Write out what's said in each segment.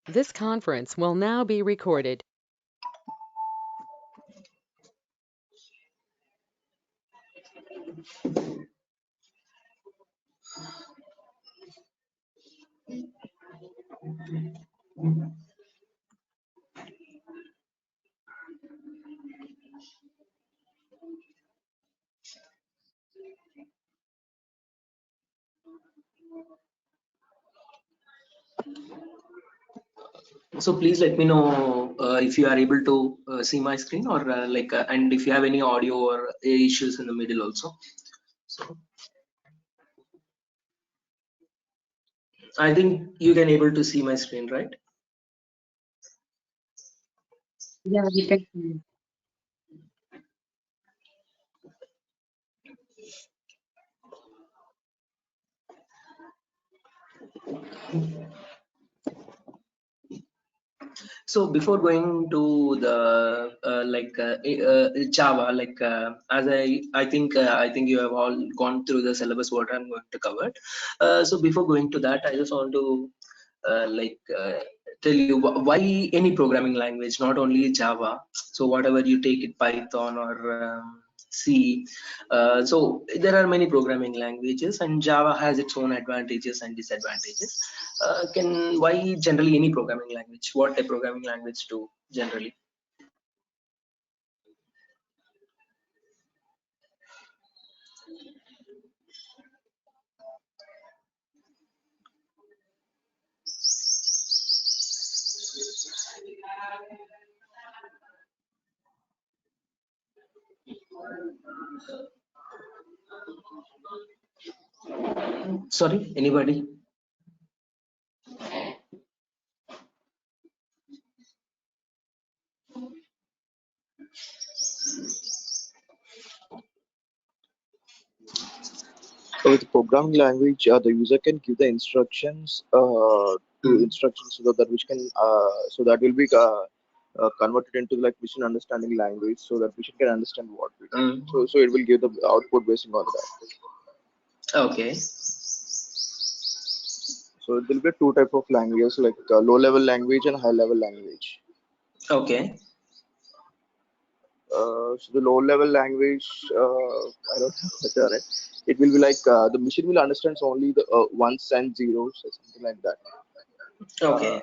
This conference will now be recorded. So please let me know if you are able to see my screen or and if you have any audio or issues in the middle also. So I think you can able to see my screen, right? Yeah, we can hear. So before going to the Java, I think you have all gone through the syllabus what I'm going to cover. So before going to that, I just want to tell you why any programming language, not only Java. So whatever you take it, Python or C. So there are many programming languages, and Java has its own advantages and disadvantages. Can why generally any programming language? What a programming language do generally? Sorry, anybody? So with programming language, the user can give the instructions to instructions so that which can so that will be converted into like machine understanding language, so that machine can understand what we do. Mm. So it will give the output based on that. Okay. So there will be two type of languages, like low level language and high level language. Okay. So the low level language, I don't know what they are. It will be like the machine will understand only the ones and zeros or something like that. Okay.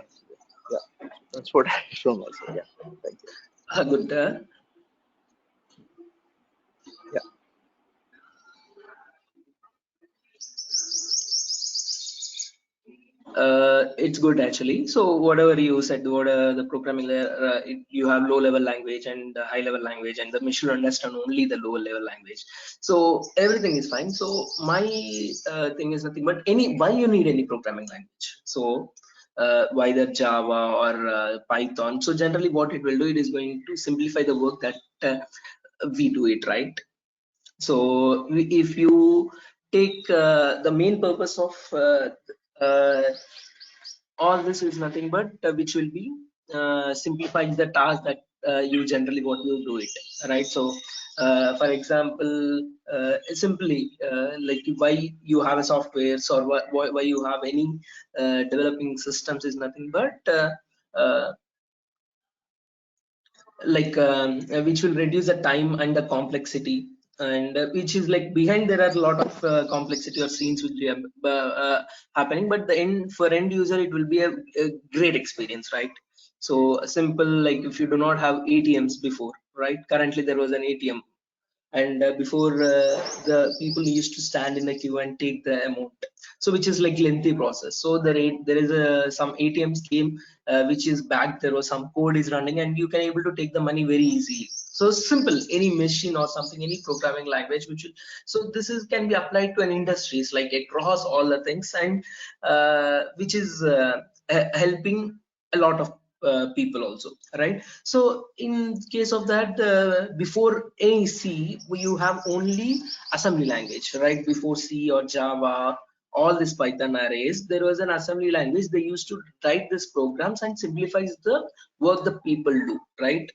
Yeah, that's what I from myself. Yeah, thank you. Good. Yeah. It's good actually. So whatever you said, what the programming layer, you have low level language and high level language, and the machine understand only the lower level language. So everything is fine. So my thing is nothing but any why you need any programming language. So whether Java or Python. So generally, what it will do, it is going to simplify the work that we do it, right? So if you take the main purpose of uh, all this is nothing but which will be simplifying the task that you generally want to do it, right? So for example, simply like why you have a software or why you have any developing systems is nothing but uh, which will reduce the time and the complexity, and which is like behind there are a lot of complexity or scenes which are happening, but the end for end user it will be a great experience, right? So simple, like if you do not have ATMs before, right? Currently there was an ATM, and before the people used to stand in the queue and take the amount, so which is like lengthy process. So there is a some ATM scheme which is back, there was some code is running and you can able to take the money very easily. So simple, any machine or something, any programming language which will, so this is can be applied to an industries like across all the things, and which is helping a lot of people also, right? So in case of that, before any C, you have only assembly language, right? Before C or Java, all this Python arrays, there was an assembly language. They used to write these programs and simplifies the work the people do, right?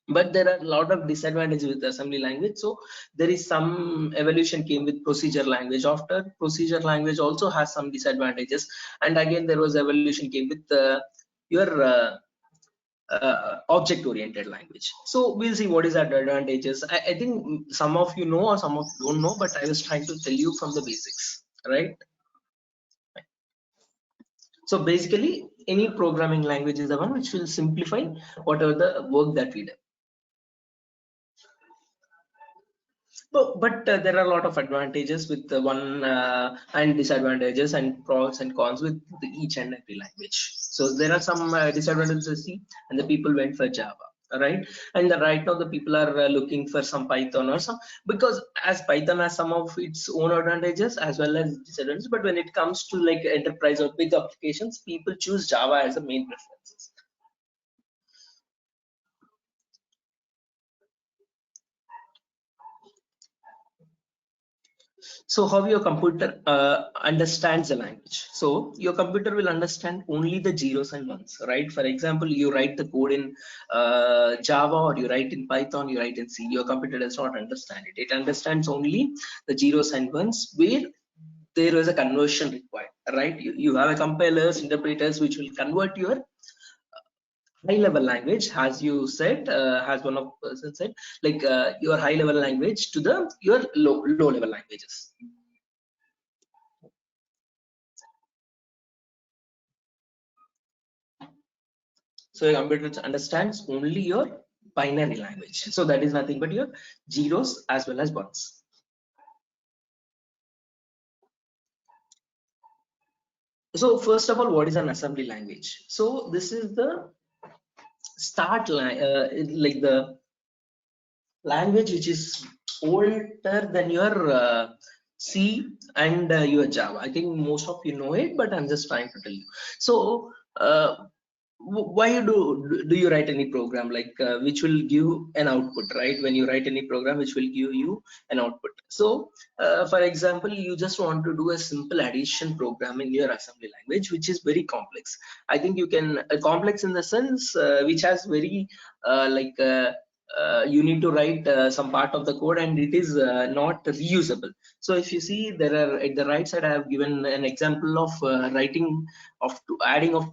But there are a lot of disadvantages with assembly language. So there is some evolution came with procedure language. After procedure language also has some disadvantages, and again there was evolution came with your object-oriented language. So we'll see what is that advantages. I think some of you know or some of you don't know, but I was trying to tell you from the basics, right? So basically, any programming language is the one which will simplify whatever the work that we do. But there are a lot of advantages with the one and disadvantages and pros and cons with each and every language. So there are some disadvantages, see, and the people went for Java, right? And right now the people are looking for some Python or some, because as Python has some of its own advantages as well as disadvantages. But when it comes to like enterprise or big applications, people choose Java as a main preferences. So how your computer understands the language? So your computer will understand only the zeros and ones, right? For example, you write the code in Java or you write in Python, you write in C. Your computer does not understand it. It understands only the zeros and ones where there is a conversion required, right? You have a compilers, interpreters which will convert your high level language, as you said, as one of person said, like your high level language to the your low level languages. So your computer understands only your binary language. So that is nothing but your zeros as well as ones. So first of all, what is an assembly language? So this is the start line, like the language which is older than your C and your Java. I think most of you know it, but I'm just trying to tell you. So why do you write any program like which will give an output, right? When you write any program which will give you an output. So for example, you just want to do a simple addition program in your assembly language, which is very complex. I think you can complex in the sense which has very you need to write some part of the code and it is not reusable. So if you see, there are at the right side I have given an example of adding of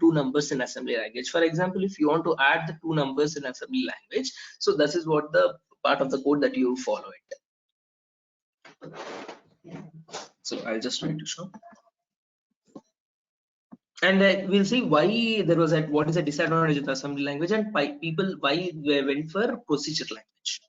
two numbers in assembly language. For example, if you want to add the two numbers in assembly language, so this is what the part of the code that you follow it. So I'll just try to show. And we'll see why there was what is a disadvantage of the assembly language and people why they went for procedure language.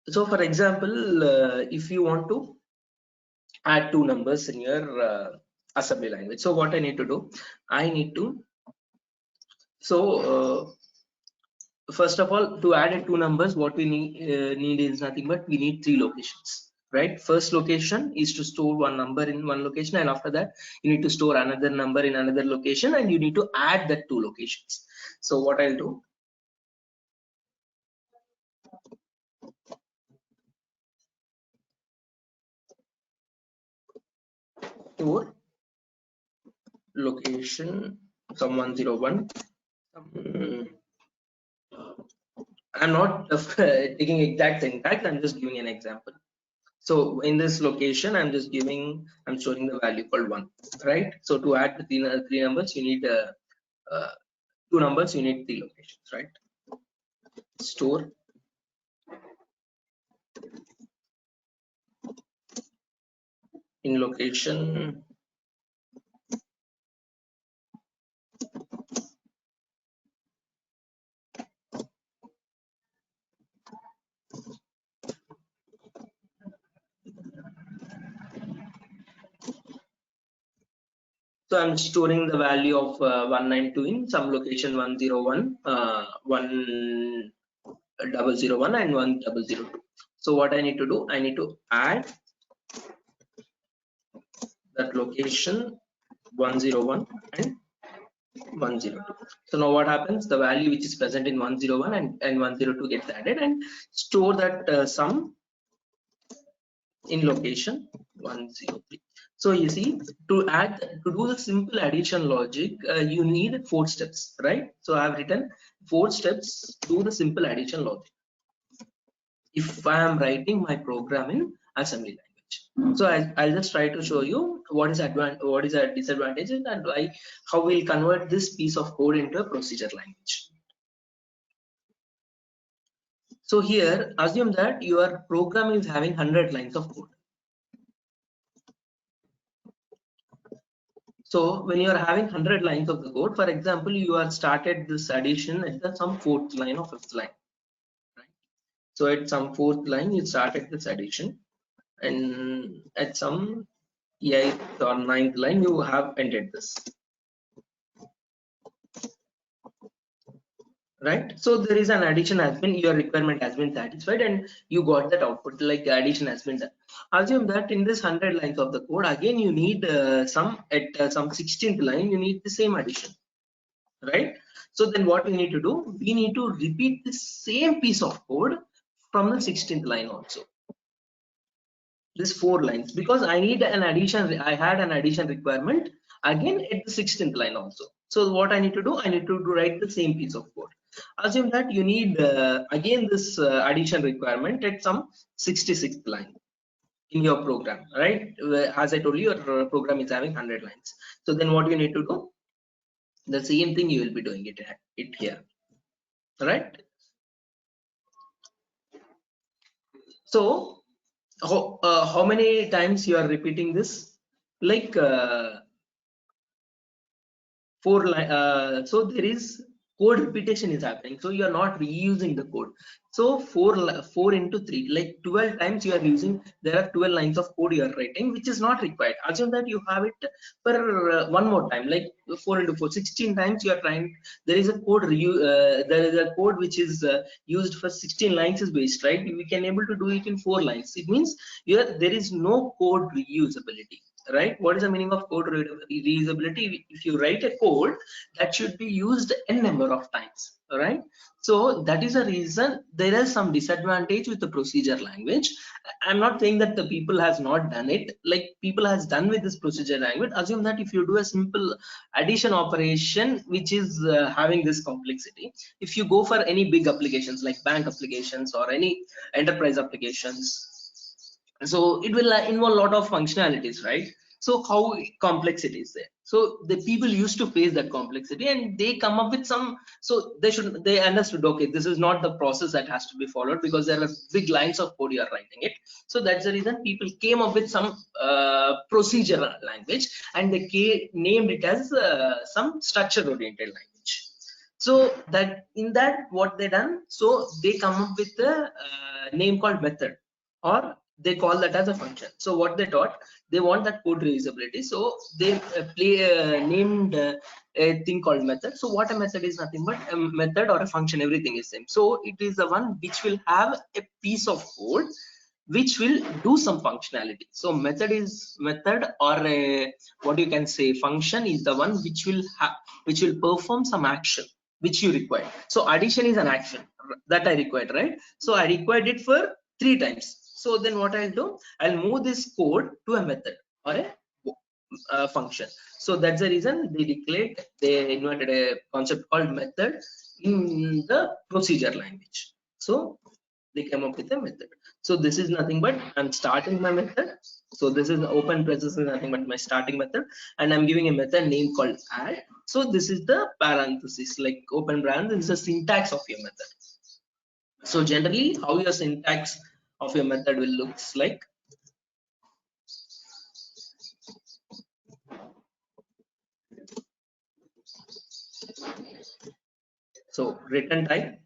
So for example, if you want to add two numbers in your assembly language, so what I need to do, I need to, so first of all, to add two numbers, what we need is nothing but we need three locations, right? First location is to store one number in one location, and after that you need to store another number in another location, and you need to add that two locations. So what I'll do, store location some 101. I'm not taking exact syntax, I'm just giving an example. So in this location, I'm storing the value called 1, right? So to add the three numbers, you need two numbers, you need three locations, right? Store in location so I'm storing the value of 192 in some location 101, 1001 and 1002. So what I need to do, I need to add that location 101 and 102. So now what happens, the value which is present in 101 and 102 gets added and store that sum in location 103. So you see, to do the simple addition logic, you need 4 steps, right? So I have written 4 steps to the simple addition logic if I am writing my program in assembly language. So I'll just try to show you what is a disadvantage and why, how we'll convert this piece of code into a procedure language. So here, assume that your program is having 100 lines of code. So when you are having 100 lines of the code, for example, you are started this addition at the some 4th line or 5th line, right? So at some 4th line, you started this addition, and at some 8th or 9th line, you have ended this, right? So there is an addition has been, your requirement has been satisfied, and you got that output like addition has been done. Assume that in this 100 lines of the code, again you need some 16th line, you need the same addition, right? So then what we need to do, we need to repeat the same piece of code from the 16th line also, this 4 lines, because I need an addition, I had an addition requirement again at the 16th line also. So what I need to do, I need to write the same piece of code. Assume that you need again this addition requirement at some 66th line in your program, right? As I told you, your program is having 100 lines. So then what you need to do, the same thing you will be doing it here, right? So how many times you are repeating this, like 4 line, so there is code repetition is happening, so you are not reusing the code. So 4 into 3, like 12 times you are using, there are 12 lines of code you are writing which is not required. Assume that you have it for one more time, like 4 into 4, 16 times you are trying, there is a code there is a code which is used for 16 lines is waste, right? We can able to do it in 4 lines. It means there is no code reusability, right? What is the meaning of code reusability? If you write a code, that should be used n number of times, right? So that is a reason there is some disadvantage with the procedure language. I'm not saying that the people has not done it, like people has done with this procedure language. Assume that if you do a simple addition operation which is having this complexity, if you go for any big applications like bank applications or any enterprise applications, so it will involve a lot of functionalities, right? So how complex it is there, so the people used to face that complexity and they come up with some, so they understood, okay, this is not the process that has to be followed because there are big lines of code you are writing it. So that's the reason people came up with some procedure language, and they named it as some structure oriented language. So that in that what they done, so they come up with a name called method, or they call that as a function. So what they taught, they want that code reusability, so they named a thing called method. So what a method is, nothing but a method or a function, everything is same. So it is the one which will have a piece of code which will do some functionality. So method or a, what you can say, function is the one which will perform some action which you require. So addition is an action that I required, right? So I required it for 3 times. So then what I'll do, I'll move this code to a method or a function. So that's the reason they invented a concept called method in the procedure language. So they came up with a method. So this is nothing but I'm starting my method. So this is the open braces is nothing but my starting method, and I'm giving a method name called add. So this is the parenthesis, like open bracket is the syntax of your method. So generally how your syntax of your method will looks like. So return type.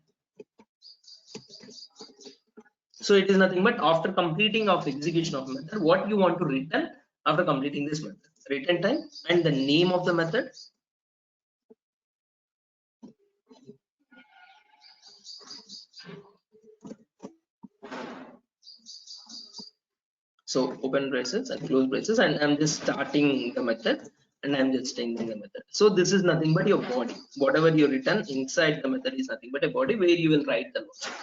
So it is nothing but after completing of execution of method, what you want to return after completing this method, return type and the name of the method. So open braces and close braces, and I'm just starting the method and I'm just ending the method. So this is nothing but your body. Whatever you return inside the method is nothing but a body where you will write the logic.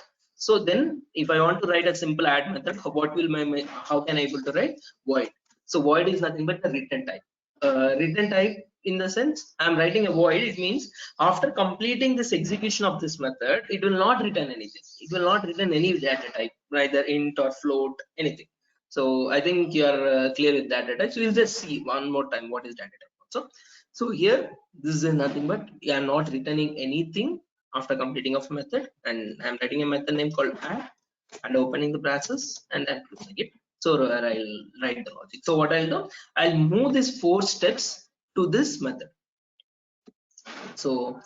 So then if I want to write a simple add method, what will how can I able to write void? So void is nothing but the return type. Return type in the sense I'm writing a void, it means after completing this execution of this method, it will not return anything. It will not return any data type, either int or float, anything. So I think you are clear with data type. So we'll just see one more time what is data type. So here this is nothing but you are not returning anything after completing of method, and I'm writing a method name called add and opening the braces and then closing it. So I'll write the logic. So what I'll do, I'll move these 4 steps to this method. So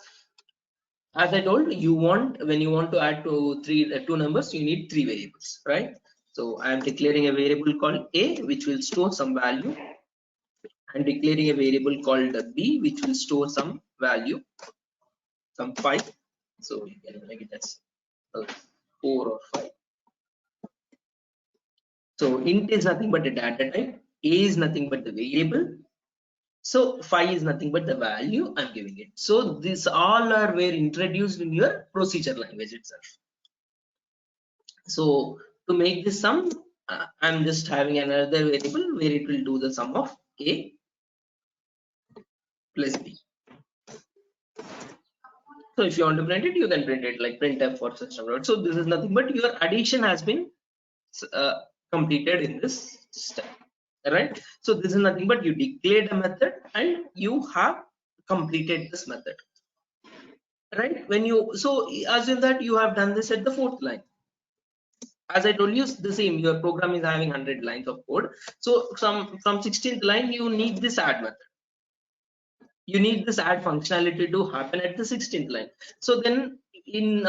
as I told you, when you want to add to two numbers, you need 3 variables, right? So I am declaring a variable called a, which will store some value. I'm declaring a variable called b, which will store some value, some 5. So you can make it as 4 or 5. So int is nothing but a data type, a is nothing but the variable, so 5 is nothing but the value I'm giving it. So these all were introduced in your procedure language itself. So to make this sum, I'm just having another variable where it will do the sum of a plus b. So if you want to print it, you can print it like printf for system. So this is nothing but your addition has been completed in this step, right? So this is nothing but you declared a method and you have completed this method, right? When you assume that you have done this at the 4th line. As I told you, the same, your program is having 100 lines of code. So from 16th line, you need this add method. You need this add functionality to happen at the 16th line. So then in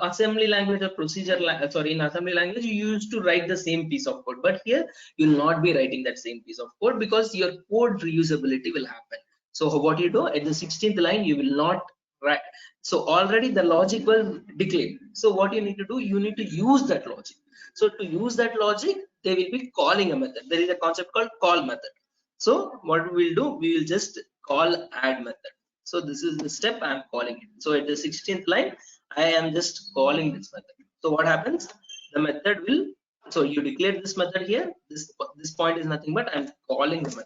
assembly language or in assembly language, you used to write the same piece of code, but here you will not be writing that same piece of code because your code reusability will happen. So what you do at the 16th line, you will not write. So already the logic was declared. So what you need to do, you need to use that logic. So to use that logic, they will be calling a method. There is a concept called call method. So what we will do, we will just call add method. So this is the step I am calling it. So at the 16th line, I am just calling this method. So what happens? The method will, so you declare this method here. This point is nothing but I'm calling the method.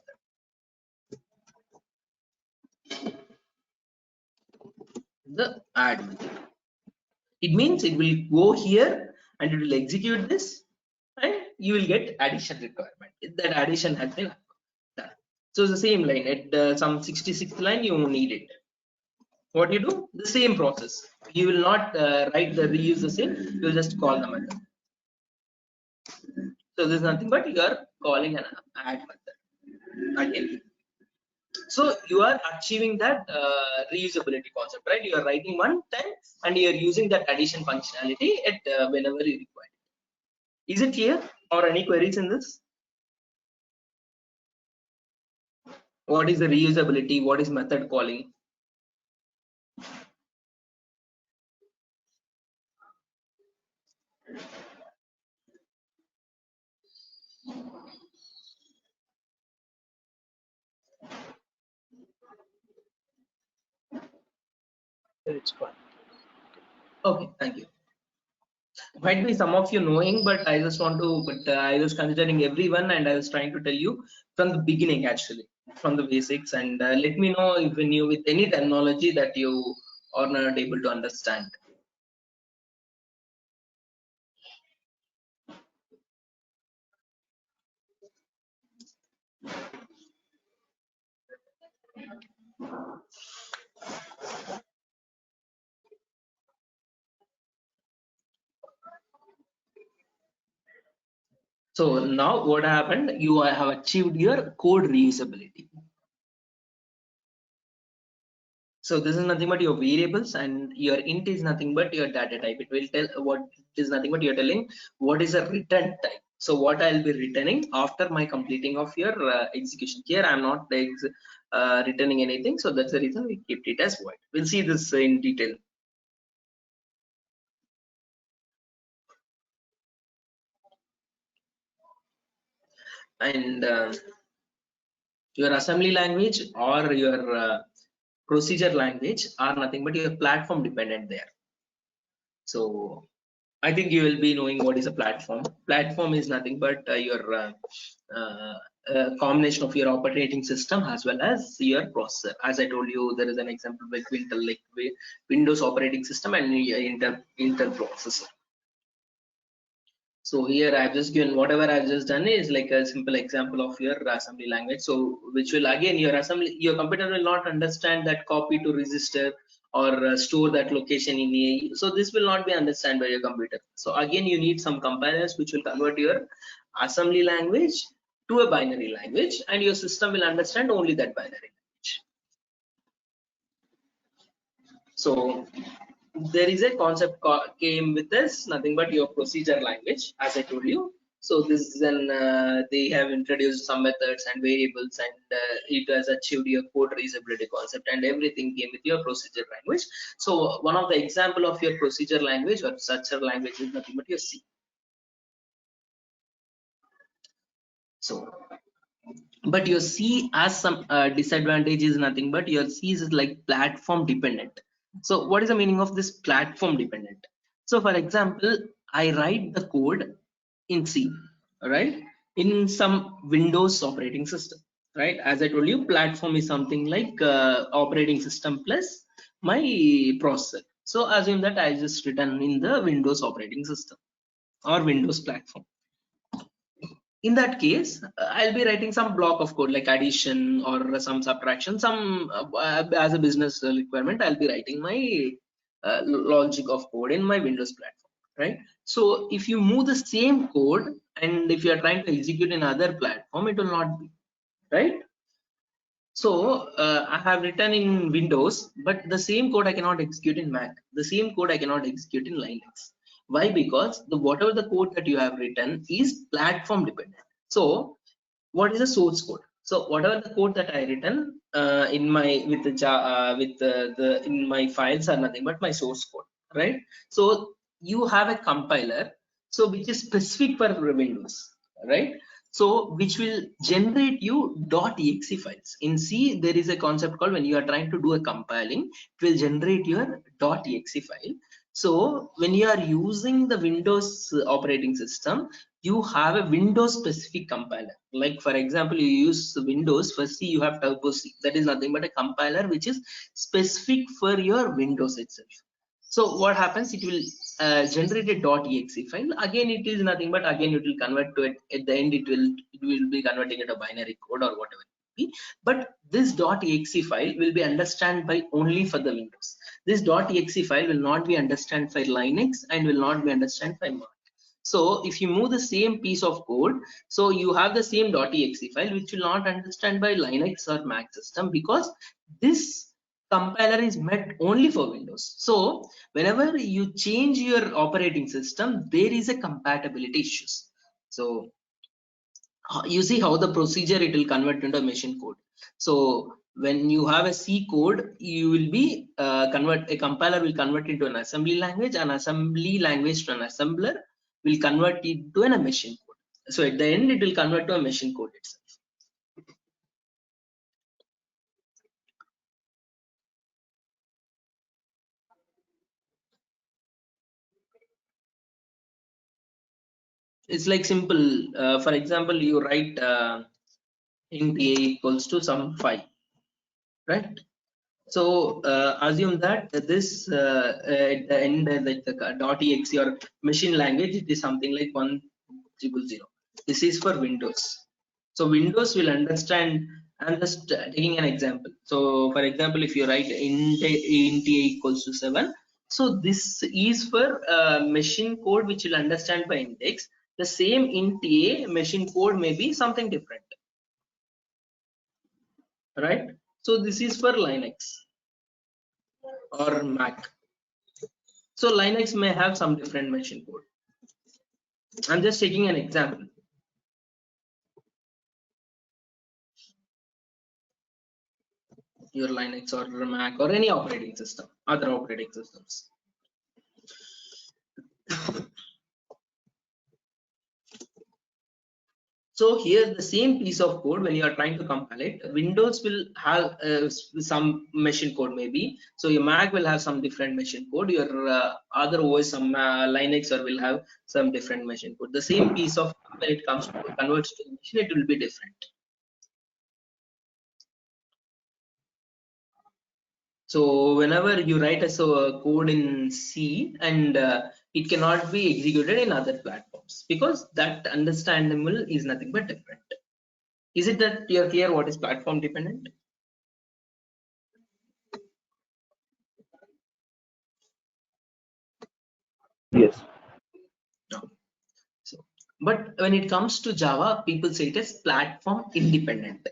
The add method. It means it will go here and it will execute this and you will get addition requirement. That addition has been done. So the same line at some 66th line, you need it. What you do? The same process. You will not write the reuse the same. You will just call the method. So this is nothing but you are calling an add method again. So you are achieving that reusability concept, right? You are writing one time and you are using that addition functionality at whenever you require. Is it clear or any queries in this? What is the reusability? What is method calling? It's fine. Okay, thank you. Might be some of you knowing, but I just want to, I was considering everyone and I was trying to tell you from the beginning, actually, from the basics, and let me know if when you with any terminology that you are not able to understand. So now what happened? You have achieved your code reusability. So this is nothing but your variables, and your int is nothing but your data type. It will tell what is nothing but you're telling what is a return type. So what I'll be returning after my completing of your execution. Here I'm not returning anything, so that's the reason we kept it as void. We'll see this in detail. And your assembly language or your procedure language are nothing but your platform dependent there. So I think you will be knowing what is a platform. Platform is nothing but your combination of your operating system as well as your processor. As I told you, there is an example like Intel, like Windows operating system and Intel processor. So here I've just given whatever I've just done is like a simple example of your assembly language. So which will again your computer will not understand that copy to register or store that location in a. So this will not be understood by your computer. So again you need some compilers which will convert your assembly language to a binary language, and your system will understand only that binary language. So there is a concept came with this, nothing but your procedure language, as I told you. So this is an they have introduced some methods and variables, and it has achieved your code reusability concept, and everything came with your procedure language. So one of the example of your procedure language or structure language is nothing but your C. So but your C has some disadvantage is nothing but your C is like platform dependent. So what is the meaning of this platform dependent? So for example, I write the code in C, right, in some Windows operating system, right? As I told you, platform is something like operating system plus my processor. So assume that I just written in the Windows operating system or Windows platform. In that case, I'll be writing some block of code like addition or some subtraction, some as a business requirement. I'll be writing my logic of code in my Windows platform, right? So if you move the same code and if you are trying to execute in other platform, it will not be, right? So I have written in Windows, but the same code I cannot execute in Mac. The same code I cannot execute in Linux. Why? Because whatever the code that you have written is platform dependent. So what is the source code? So whatever the code that I written in my with the in my files are nothing but my source code, right? So you have a compiler, so which is specific for Windows, right? So which will generate you .exe files. In C, there is a concept called when you are trying to do a compiling, it will generate your .exe file. So when you are using the Windows operating system, you have a Windows specific compiler. Like for example, you use Windows for C, you have Turbo C. That is nothing but a compiler which is specific for your Windows itself. So what happens? It will generate a .exe file. Again, it is nothing but again it will convert to it. At the end, it will be converting it to binary code or whatever it be. But this .exe file will be understood by only for the Windows. This .exe file will not be understood for Linux and will not be understood for Mac. So if you move the same piece of code, so you have the same .exe file which will not understand by Linux or Mac system, because this compiler is meant only for Windows. So whenever you change your operating system, there is a compatibility issues. So you see how the procedure it will convert into a machine code. So when you have a C code, you will be a compiler will convert into an assembly language, an assembly language to an assembler will convert it to a machine code. So at the end, it will convert to a machine code itself. It's like simple. For example, you write int a equals to some 5, right? So assume that this at the end like the .exe or machine language, it is something like 1000. This is for Windows. So Windows will understand. I'm just taking an example. So for example, if you write int a equals to 7, so this is for machine code which will understand by index. The same int a machine code may be something different, right? So this is for Linux or Mac. So Linux may have some different machine code. I'm just taking an example. Your Linux or Mac or any operating system, other operating systems. So here the same piece of code, when you are trying to compile it, Windows will have some machine code maybe. So your Mac will have some different machine code. Your other OS, some Linux, or will have some different machine code. The same piece of when it comes to converts to the machine, it will be different. So whenever you write a code in C, and it cannot be executed in other platforms, because that understandable is nothing but different. Is it that you're clear what is platform dependent? Yes. No. So, but when it comes to Java, people say it is platform independent.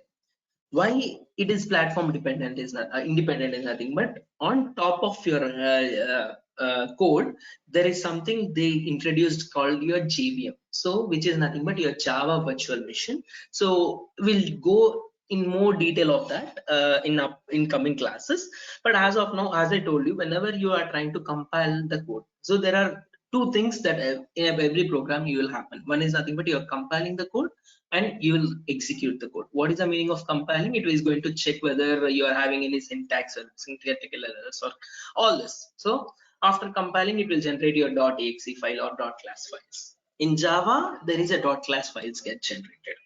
Why it is platform dependent is not independent is nothing but on top of your code, there is something they introduced called your JVM. So which is nothing but your Java virtual machine. So we'll go in more detail of that in coming classes. But as of now, as I told you, whenever you are trying to compile the code, so there are two things that in every program you will happen. One is nothing but you're compiling the code, and you will execute the code. What is the meaning of compiling? It is going to check whether you are having any syntax or syntactical errors or all this. So after compiling, it will generate your .exe file or .class files. In Java, there is a .class files get generated.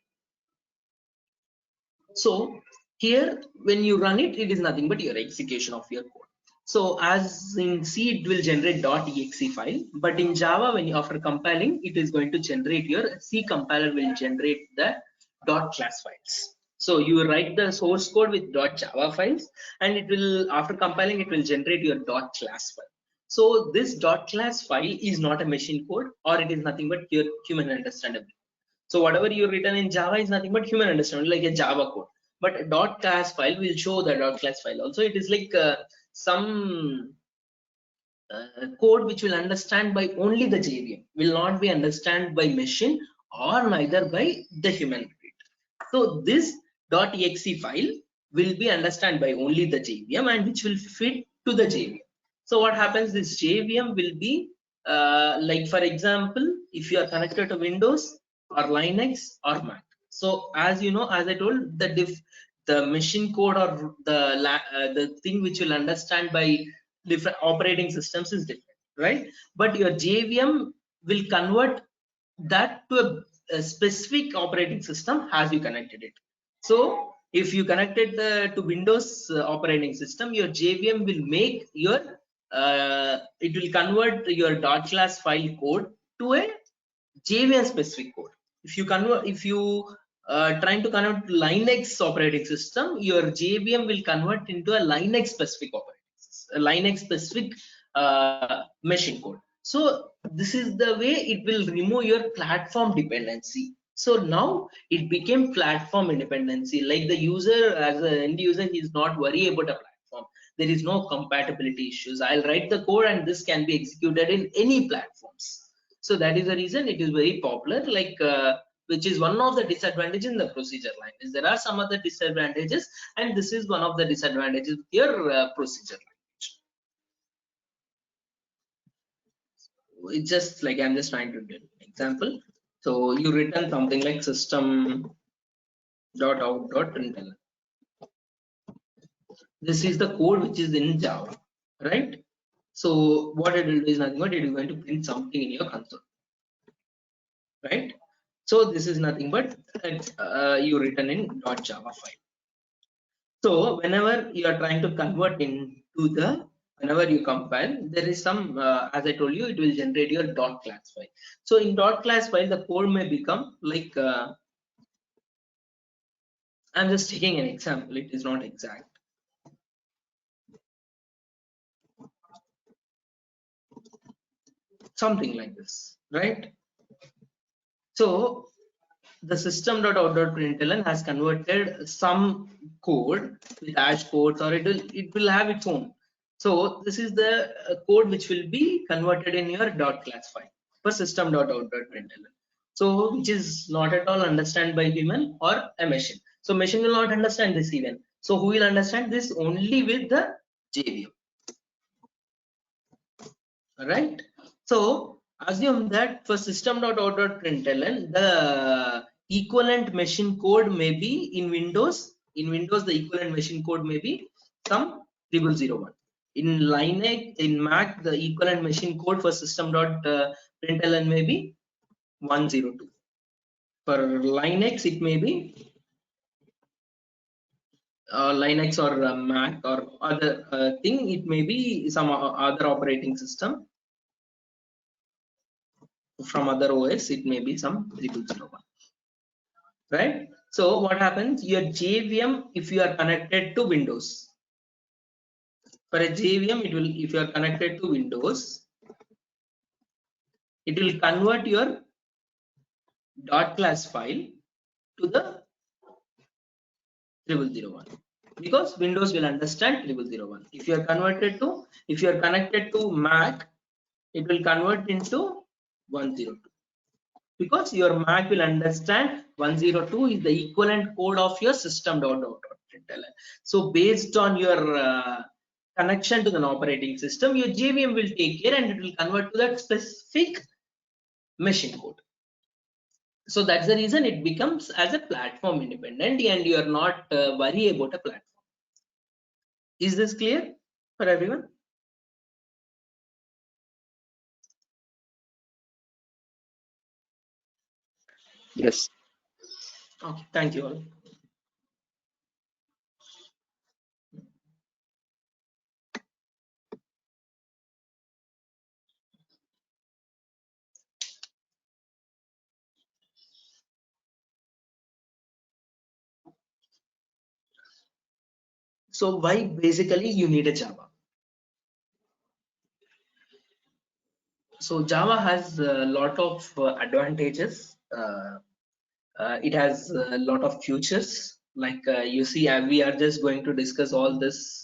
So here, when you run it, it is nothing but your execution of your code. So as in C, it will generate .exe file, but in Java, when you after compiling, it is going to generate your C compiler will generate the .class files. So you write the source code with .java files, and it will after compiling, it will generate your .class file. So this .class file is not a machine code, or it is nothing but your human understandable. So whatever you written in Java is nothing but human understandable, like a Java code. But a .class file will show the .class file also. It is like some code which will understand by only the JVM, will not be understand by machine or neither by the human reader. So this .exe file will be understand by only the JVM, and which will fit to the JVM. So what happens? This JVM will be like, for example, if you are connected to Windows or Linux or Mac. So as you know, as I told, the machine code or the thing which will understand by different operating systems is different, right? But your JVM will convert that to a specific operating system as you connected it. So if you connected to Windows operating system, your JVM will make your it will convert your .class file code to a JVM specific code. If you convert, if you trying to convert Linux operating system, your JVM will convert into a Linux specific operating system, a Linux specific machine code. So this is the way it will remove your platform dependency. So now it became platform independency. Like the user, as an end user, he is not worried about a platform. There is no compatibility issues. I'll write the code and this can be executed in any platforms. So that is the reason it is very popular, like which is one of the disadvantages in the procedure language. There are some other disadvantages, and this is one of the disadvantages with your procedure language. It's just like I'm just trying to do an example. So you written something like system.out.println. This is the code which is in Java, right? So what it will do is nothing but it is going to print something in your console, right? So this is nothing but you written in .java file. So whenever you are trying to convert into the, whenever you compile, there is some as I told you, it will generate your .class file. So in .class file, the code may become like I'm just taking an example. It is not exact. Something like this, right? So the system.out.println has converted some code with hash codes, or it will have its own. So this is the code which will be converted in your .class file for system.out.println. So which is not at all understand by human or a machine. So machine will not understand this even. So who will understand this? Only with the JVM. Right? So assume that for system.out.println, the equivalent machine code may be in Windows. In Windows, the equivalent machine code may be some 0001. In Linux, in Mac, the equivalent machine code for system.println may be 102. For Linux, it may be Linux or Mac or other thing. It may be some other operating system from other OS. It may be some 0001. Right? So what happens? Your JVM, if you are connected to Windows, for a JVM, it will, if you are connected to Windows, it will convert your .class file to the 0001 because Windows will understand 0001. If you are connected to Mac, it will convert into 102 because your Mac will understand 102 is the equivalent code of your system.out.println. So based on your connection to the operating system, your JVM will take care and it will convert to that specific machine code. So that's the reason it becomes as a platform independent and you are not worried about a platform. Is this clear for everyone? Yes. Okay, thank you all. So why basically you need a Java? So Java has a lot of advantages. It has a lot of futures. Like you see, we are just going to discuss all this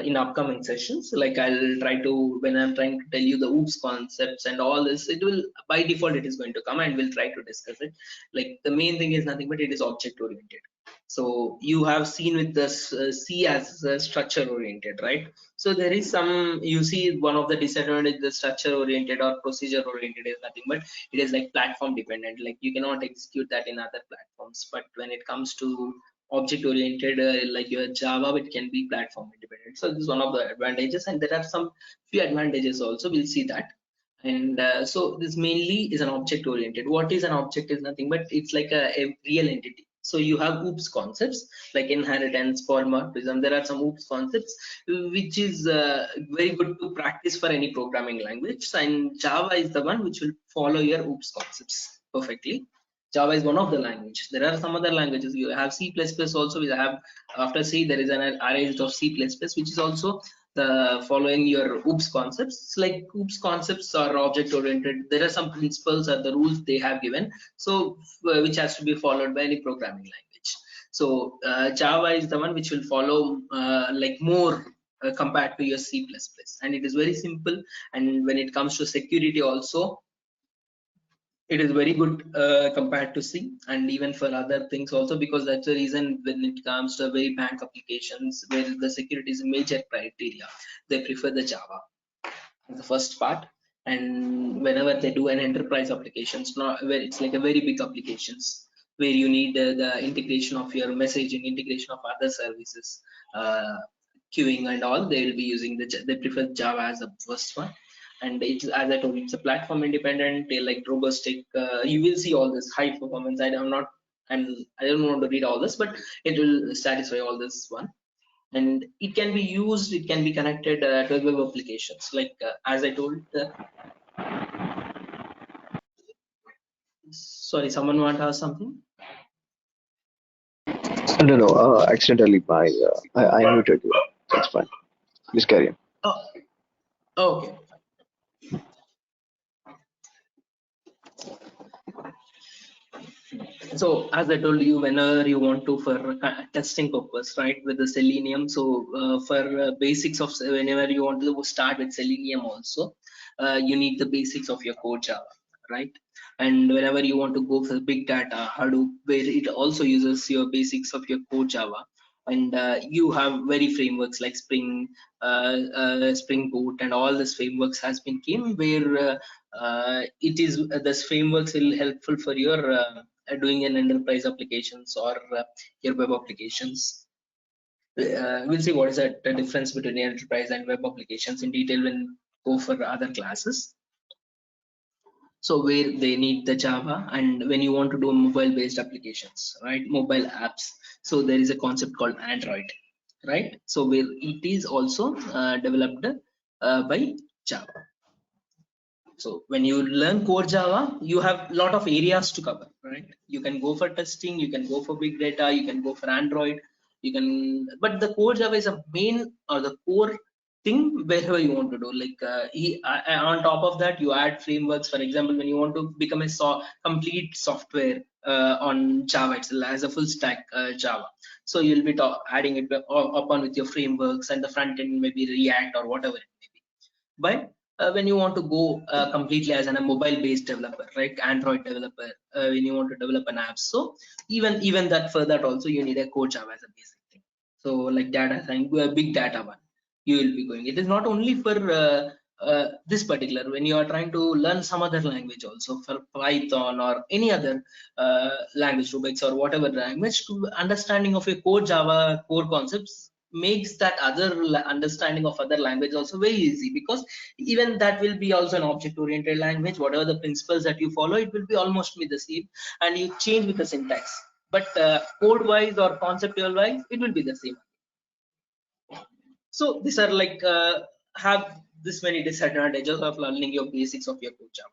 in upcoming sessions. Like I'll try to, when I'm trying to tell you the OOPS concepts and all this, it will by default it is going to come and we'll try to discuss it. Like the main thing is nothing but it is object oriented. So you have seen with this C as structure oriented, right? So there is some, you see one of the disadvantages, the structure oriented or procedure oriented is nothing but it is like platform dependent. Like you cannot execute that in other platforms. But when it comes to object oriented like your Java, it can be platform independent. So this is one of the advantages, and there are some few advantages also. We'll see that. And so this mainly is an object oriented. What is an object is nothing but it's like a real entity. So you have OOPS concepts like inheritance, polymorphism. There are some OOPS concepts which is very good to practice for any programming language, and Java is the one which will follow your OOPS concepts perfectly. Java is one of the languages. There are some other languages. You have C++ also. We have after C there is an array of C++, which is also the following your OOPS concepts. It's like OOPS concepts are object oriented. There are some principles or the rules they have given, so which has to be followed by any programming language. So Java is the one which will follow like more compared to your C++, and it is very simple. And when it comes to security also, it is very good compared to C, and even for other things also, because that's the reason when it comes to very bank applications where the security is a major criteria, they prefer the Java as the first part. And whenever they do an enterprise applications, not where it's like a very big applications where you need the integration of your messaging, integration of other services, queuing and all, they will be using they prefer Java as the first one. And it's, as I told you, it's a platform independent, like robustic. You will see all this high performance. I'm not, and I don't want to read all this, but it will satisfy all this one. And it can be used, it can be connected to web applications. Like as I told, sorry, someone want to ask something? No, accidentally I muted you. That's fine. Please carry on. Oh, okay. So as I told you, whenever you want to for testing purpose, right, with the Selenium. So for basics of, whenever you want to start with Selenium also, you need the basics of your core Java, right? And whenever you want to go for big data, Hadoop, where it also uses your basics of your core Java. And you have very frameworks like Spring, Spring Boot, and all these frameworks has been came where it is this frameworks will helpful for your doing an enterprise applications or your web applications. We'll see what is the difference between enterprise and web applications in detail when go for other classes. So where they need the Java, and when you want to do mobile based applications, right, mobile apps, so there is a concept called Android, right, so where it is also developed by Java. So when you learn core Java, you have a lot of areas to cover, right? You can go for testing, you can go for big data, you can go for Android, you can, but the core Java is a main or the core thing wherever you want to do. Like on top of that, you add frameworks. For example, when you want to become a complete software on Java itself as a full stack Java, so you'll be adding it upon with your frameworks, and the front end maybe React or whatever it may be. But when you want to go completely as a mobile based developer, right, Android developer, when you want to develop an app, so even that, for that also you need a core Java as a basic thing. So like data science, big data one, you will be going. It is not only for this particular, when you are trying to learn some other language also, for Python or any other language, Rubix or whatever language, to understanding of a core Java core concepts makes that other understanding of other language also very easy, because even that will be also an object oriented language. Whatever the principles that you follow, it will be almost be the same, and you change with the syntax, but code wise or conceptual wise it will be the same. So these are like have this many disadvantages of learning your basics of your core Java.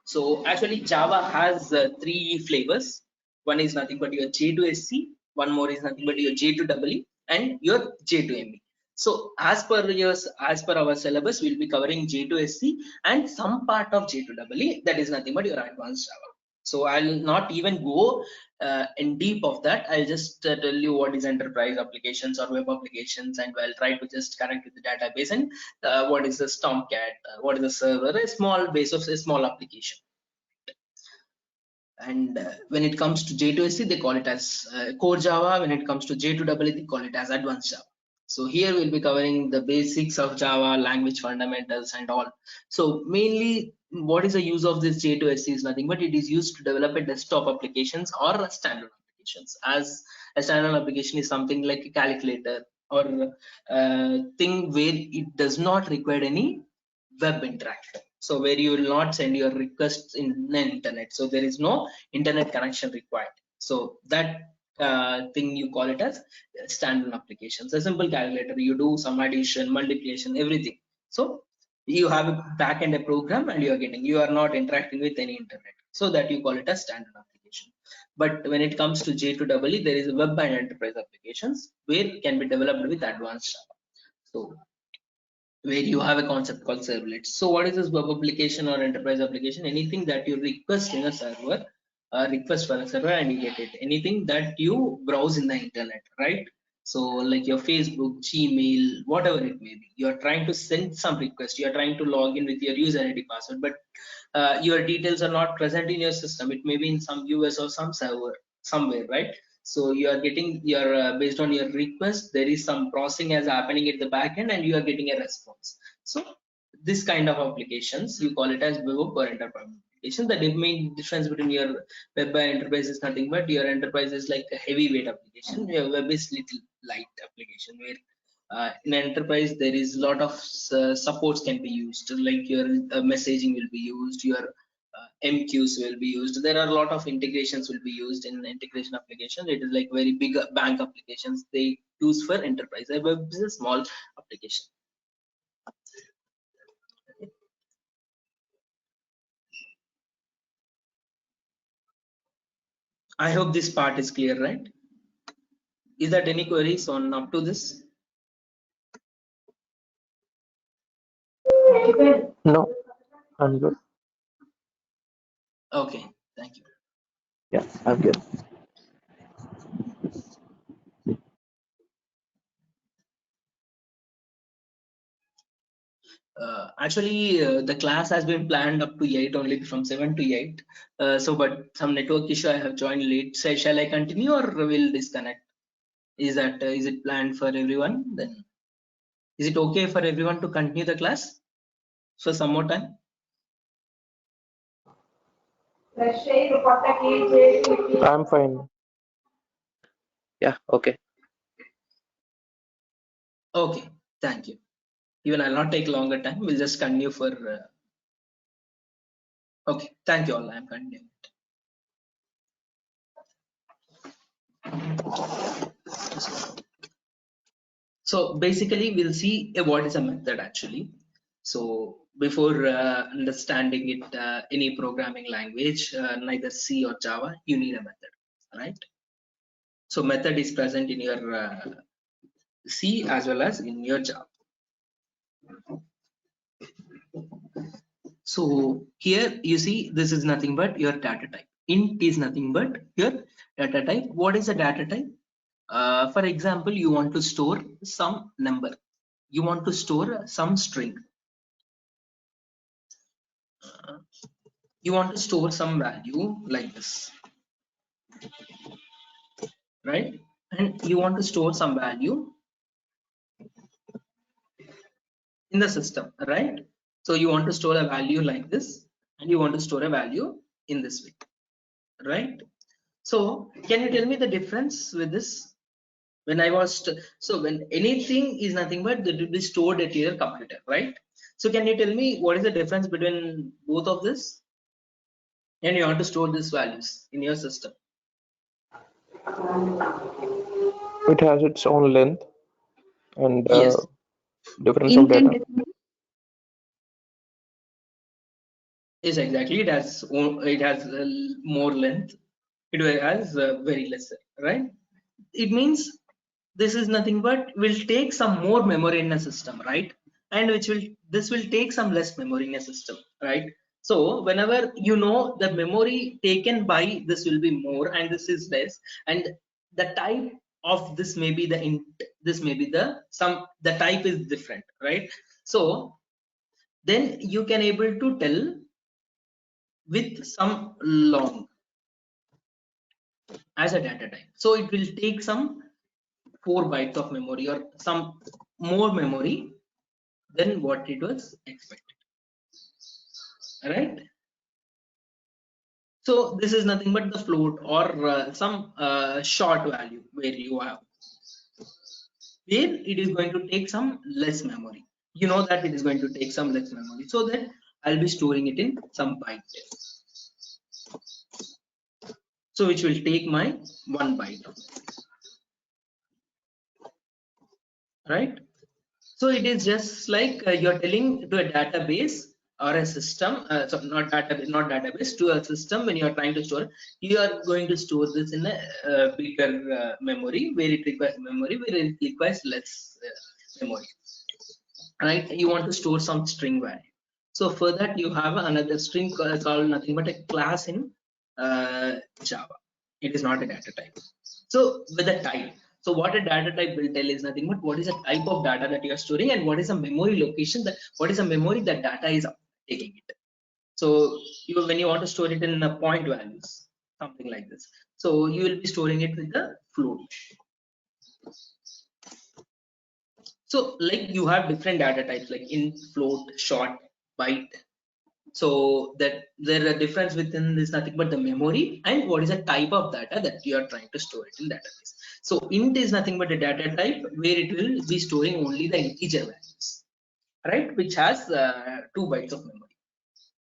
So actually Java has three flavors. One is nothing but your J2SC, one more is nothing but your J2EE, and your J2ME. So as per our syllabus, we'll be covering J2SC and some part of J2EE, that is nothing but your advanced Java. So I'll not even go in deep of that. I'll just tell you what is enterprise applications or web applications, and I'll try to just connect with the database, and what is the Tomcat, what is the server, a small base of a small application. And when it comes to J2SC, they call it as core Java. When it comes to J2EE, they call it as advanced Java. So here we'll be covering the basics of Java, language fundamentals and all. So mainly what is the use of this J2SC is nothing but it is used to develop a desktop applications or a standalone applications. As a standalone application is something like a calculator or thing where it does not require any web interaction. So where you will not send your requests in the internet. So there is no internet connection required. So that thing you call it as standalone applications. A simple calculator, you do some addition, multiplication, everything. So you have a backend a program and you are not interacting with any internet. So that you call it as standalone application. But when it comes to J2EE, there is a web and enterprise applications where it can be developed with advanced Java. So where you have a concept called servlets. So what is this web application or enterprise application? Anything that you request in a server, request for a server and you get it. Anything that you browse in the internet, right? So like your Facebook, Gmail, whatever it may be, you're trying to send some request, you're trying to log in with your user ID password, but your details are not present in your system. It may be in some US or some server somewhere, right? So you are getting your based on your request, there is some processing as happening at the back end and you are getting a response. So this kind of applications you call it as web or enterprise application. The main difference between your web and enterprise is nothing but your enterprise is like a heavyweight application, your web is little light application, where in enterprise there is a lot of supports can be used, like your messaging will be used, your MQs will be used. There are a lot of integrations will be used in integration application. It is like very big bank applications they use for enterprise. A web is a small application. I hope this part is clear, right? Is that any queries on up to this? No, I'm good. Okay, thank you. Yeah, I'm good. Actually, the class has been planned up to 8 only, from 7 to 8. So, but some network issue, I have joined late. So, shall I continue or will disconnect? Is that is it planned for everyone? Then is it okay for everyone to continue the class for some more time? I'm fine. Yeah, okay. Okay, thank you. Even I'll not take longer time. We'll just continue for. Okay, thank you all. I'm continuing. So basically, we'll see what is a method actually. So before understanding it, any programming language, neither C or Java, you need a method, right? So method is present in your C as well as in your Java. So here you see this is nothing but your data type. Int is nothing but your data type. What is a data type? For example, you want to store some number. You want to store some string. You want to store some value like this, right? And you want to store some value in the system, right? So you want to store a value like this, and you want to store a value in this way, right? So can you tell me the difference with this? When I was so when anything is nothing but that will be stored at your computer, right? So can you tell me what is the difference between both of this? And you want to store these values in your system. It has its own length and Yes. difference of data. Yes, exactly. It has more length. It has very lesser, right? It means this is nothing but will take some more memory in a system, right? And this will take some less memory in a system, right? So whenever you know the memory taken by this will be more and this is less, and the type of this may be the int, this may be the type is different, right? So then you can able to tell with some long as a data type. So it will take some 4 bytes of memory or some more memory than what it was expected, right? So this is nothing but the float or some short value where you have, where it is going to take some less memory. You know that it is going to take some less memory, so that I'll be storing it in some byte. So which will take my 1 byte of memory, right? So it is just like you're telling to a database or a system, so not database, to a system. When you are trying to store, you are going to store this in a bigger memory, where it requires memory, where it requires less memory, right? You want to store some string value. So for that you have another string called nothing but a class in Java. It is not a data type. So with a type, so what a data type will tell is nothing but what is the type of data that you are storing and what is a memory location, that what is a memory that data is taking it. So when you want to store it in point values, something like this, so you will be storing it with the float. So like you have different data types like int, float, short, byte. So that there are difference within this nothing but the memory and what is the type of data that you are trying to store it in database. So int is nothing but a data type where it will be storing only the integer values, right? Which has 2 bytes of memory.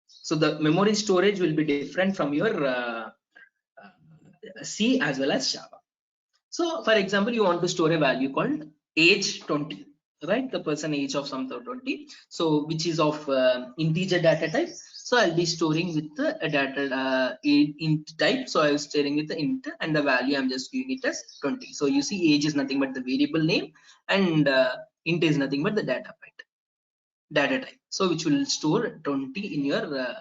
So the memory storage will be different from your C as well as Java. So for example, you want to store a value called age 20, right? The person age of some 20. So which is of integer data type. So I'll be storing with the data int type. So I was storing with the int and the value I'm just giving it as 20. So you see age is nothing but the variable name and int is nothing but the data type. So which will store 20 in your run.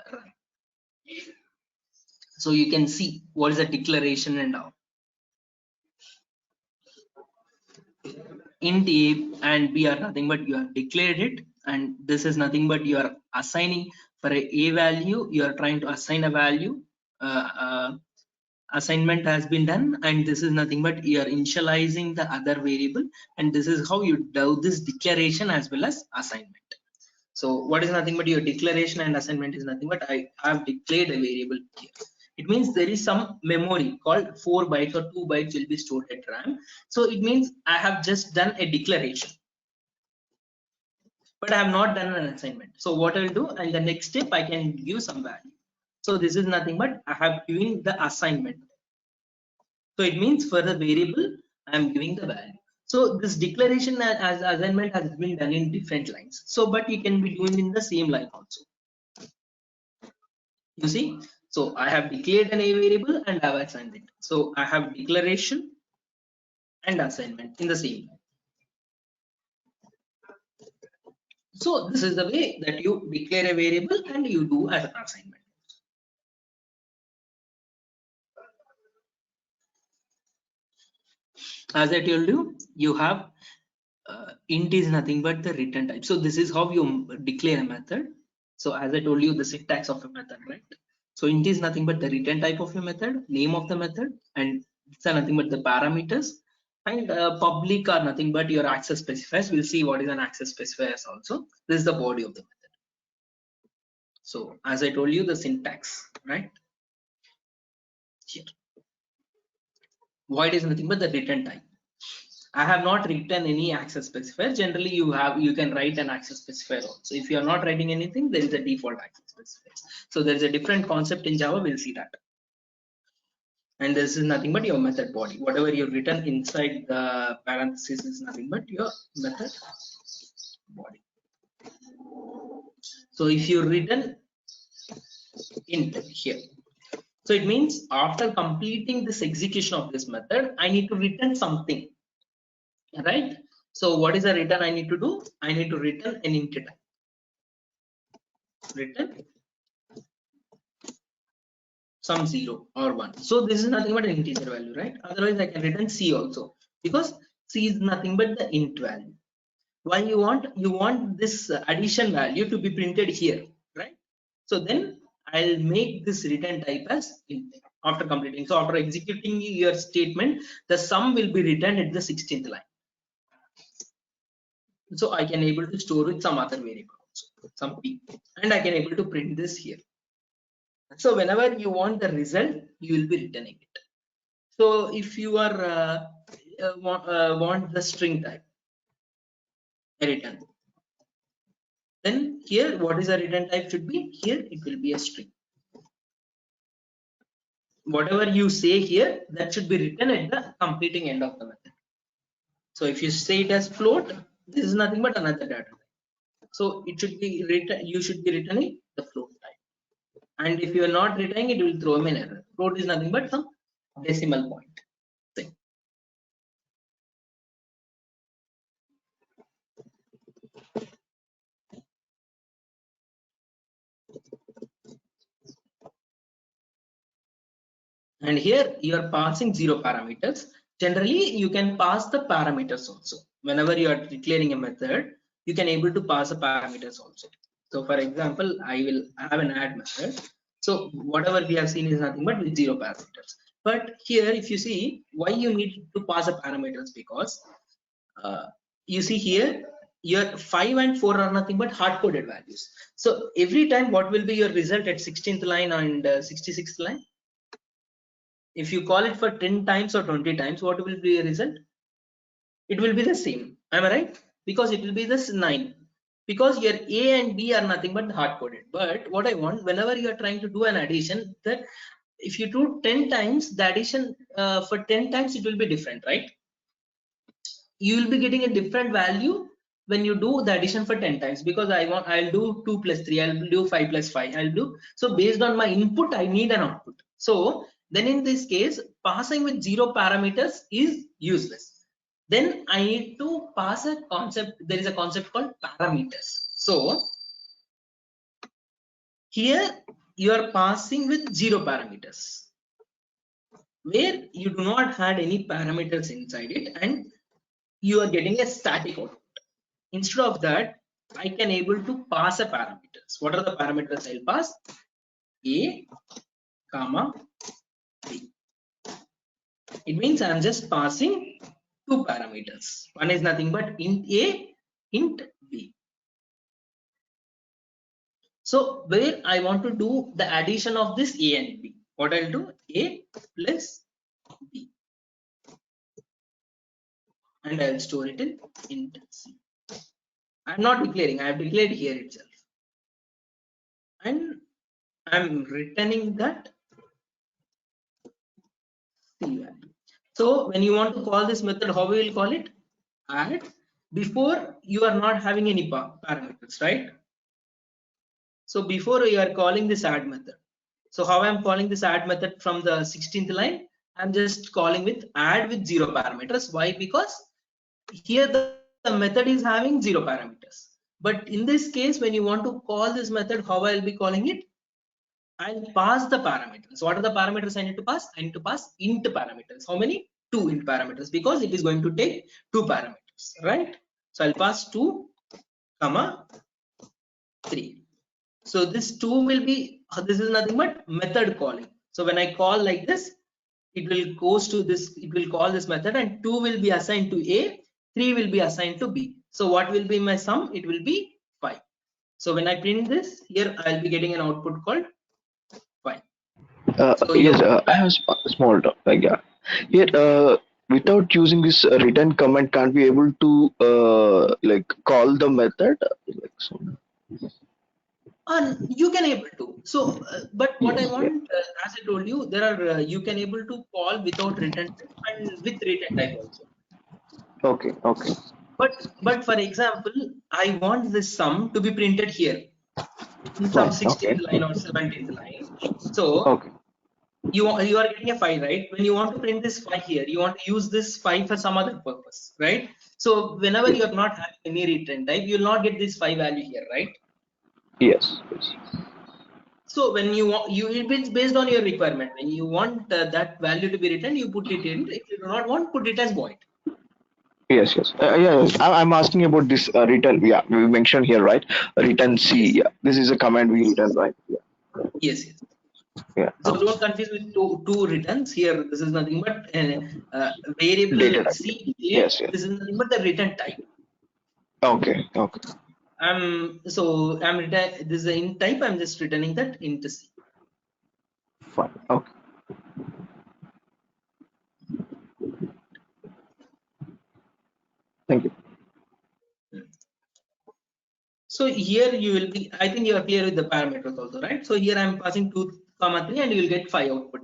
So you can see what is the declaration and all. Int a and b are nothing but you have declared it, and this is nothing but you are assigning for a value, you are trying to assign a value. Assignment has been done, and this is nothing but you are initializing the other variable, and this is how you do this declaration as well as assignment. So what is nothing but your declaration and assignment is nothing but I have declared a variable here. It means there is some memory called 4 bytes or 2 bytes will be stored at RAM. So it means I have just done a declaration, but I have not done an assignment. So what I will do, and the next step I can give some value. So this is nothing but I have given the assignment. So it means for the variable I am giving the value. So this declaration as assignment has been done in different lines. So but you can be doing in the same line also. You see, so I have declared an a variable and I have assigned it. So I have declaration and assignment in the same line. So this is the way that you declare a variable and you do as an assignment. As I told you, you have int is nothing but the return type. So this is how you declare a method. So as I told you, the syntax of a method, right? So int is nothing but the return type of your method, name of the method, and these are nothing but the parameters. And public are nothing but your access specifiers. We'll see what is an access specifiers also. This is the body of the method. So as I told you, the syntax, right? Here. Void is nothing but the return type. I have not written any access specifier. Generally, you can write an access specifier also. If you are not writing anything, there is a default access specifier. So there is a different concept in Java. We'll see that. And this is nothing but your method body. Whatever you've written inside the parentheses is nothing but your method body. So if you written int here, so it means after completing this execution of this method, I need to return something, right? So what is the return I need to do? I need to return an int type. Return some 0 or 1. So this is nothing but an integer value, right? Otherwise I can return C also, because C is nothing but the int value. Why you want this addition value to be printed here, right? So then I'll make this return type as int after completing. So after executing your statement, the sum will be returned at the 16th line. So I can able to store with some other variable also, some p, and I can able to print this here. So whenever you want the result, you will be returning it. So if you are want the string type, return. Then here, what is the return type should be? Here it will be a string. Whatever you say here, that should be written at the completing end of the method. So if you say it as float, this is nothing but another data type. So it should be written. You should be returning the float type. And if you are not returning, it will throw an error. Float is nothing but some decimal point thing. And here you are passing 0 parameters. Generally, you can pass the parameters also. Whenever you are declaring a method, you can able to pass the parameters also. So for example, I will have an add method. So whatever we have seen is nothing but with 0 parameters. But here, if you see why you need to pass the parameters, because you see here your 5 and 4 are nothing but hard-coded values. So every time, what will be your result at 16th line and 66th line? If you call it for 10 times or 20 times, what will be the result? It will be the same. Am I right? Because it will be this 9. Because your A and B are nothing but hard coded. But what I want, whenever you are trying to do an addition, that if you do 10 times, the addition for 10 times it will be different, right? You will be getting a different value when you do the addition for 10 times, because I'll do 2 plus 3, I'll do 5 plus 5, I'll do. So based on my input, I need an output. So then in this case, passing with 0 parameters is useless. Then I need to pass a concept. There is a concept called parameters. So here you are passing with 0 parameters, where you do not have any parameters inside it, and you are getting a static output. Instead of that, I can able to pass a parameters. What are the parameters I'll pass? A, comma, B. It means I'm just passing 2 parameters. One is nothing but int A, int B. So where I want to do the addition of this A and B. what I'll do, A plus B, and I'll store it in int C. I'm not declaring, I have declared here itself, and I'm returning that C value. So when you want to call this method, how we will call it? Add. Before you are not having any parameters, right? So before you are calling this add method. So how I'm calling this add method from the 16th line? I'm just calling with add with 0 parameters. Why? Because here the method is having 0 parameters. But in this case, when you want to call this method, how I'll be calling it? I'll pass the parameters. What are the parameters I need to pass? I need to pass int parameters. How many? 2 int parameters, because it is going to take 2 parameters, right? So I'll pass 2, comma 3. So this 2 will be, this is nothing but method calling. So when I call like this, it will goes to this, it will call this method, and 2 will be assigned to A, 3 will be assigned to B. So what will be my sum? It will be 5. So when I print this here, I'll be getting an output called 5. So Yes, I have a small doubt. Yeah. Here, without using this return command, can't be able to like call the method? Like, so, you can able to. So, but what I yes, yeah. want, as I told you, there are you can able to call without return type and with return type also. Okay, okay. But for example, I want this sum to be printed here in some Fine. 16th Okay. line or 17th line. So Okay. you are getting a 5, right? When you want to print this 5 here, you want to use this 5 for some other purpose, right? So whenever you are not having any return type, you will not get this 5 value here, right? Yes. Yes. So when you want, it's based on your requirement. When you want that value to be written, you put it in. If you do not want, put it as void. Yes. Yes. Yes. I'm asking about this return. Yeah, we mentioned here, right? Return C. Yes. Yeah. This is a command we return, right? Yeah. Yes. Yeah. So Okay. don't confuse with two returns here. This is nothing but variable Data type. C. Here, Yes. Yes. this is nothing but the return type. Okay. Okay. So I'm return this is the int type. I'm just returning that int C. Fine. Okay. Thank you. So here you will be, I think you are clear with the parameters also, right? So here I'm passing 2, 3, and you will get 5 output.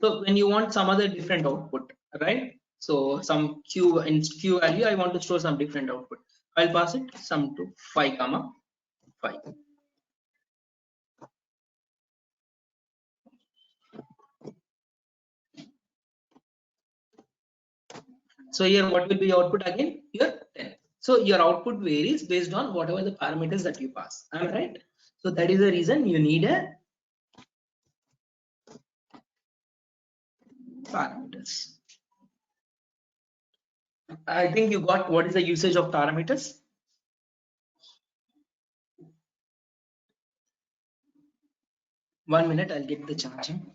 So when you want some other different output, right? So some q in q value, I want to store some different output. I'll pass it sum to 5, 5. So here what will be your output again? Here 10. So your output varies based on whatever the parameters that you pass. Am I right? So that is the reason you need a parameters. I think you got what is the usage of parameters. 1 minute, I'll get the charging.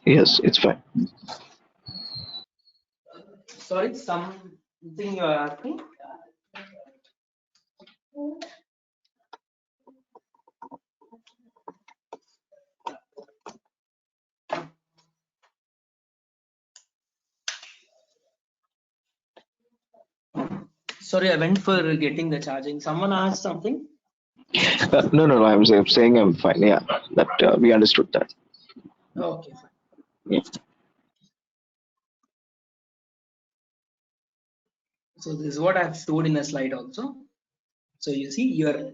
Yes, it's fine. Sorry, something you are asking. Sorry, I went for getting the charging. Someone asked something. No. I'm saying I'm fine. Yeah, that we understood that. Okay, fine. Yeah. So this is what I've stored in a slide also. So you see your